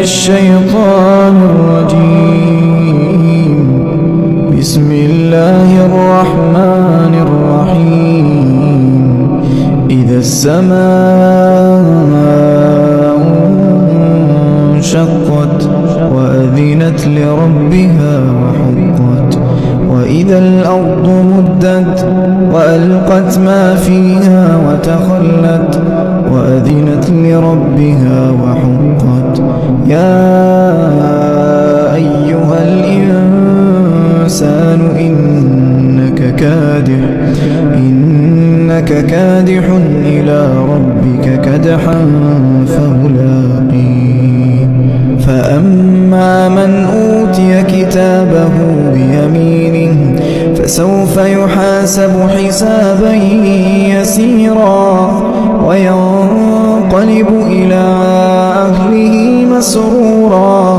الشيطان الرجيم. بسم الله الرحمن الرحيم. إذا السماء انشقت وأذنت لربها وحقت، وإذا الأرض مدت وألقت ما فيها وتخلت وأذنت لربها وحقت. يا أيها الإنسان إنك كادح إلى ربك كدحا فملاقيه. فأما من أوتي كتابه بيمينه فسوف يحاسب حسابا يسيرا وينقلب إلى أهله مسرورا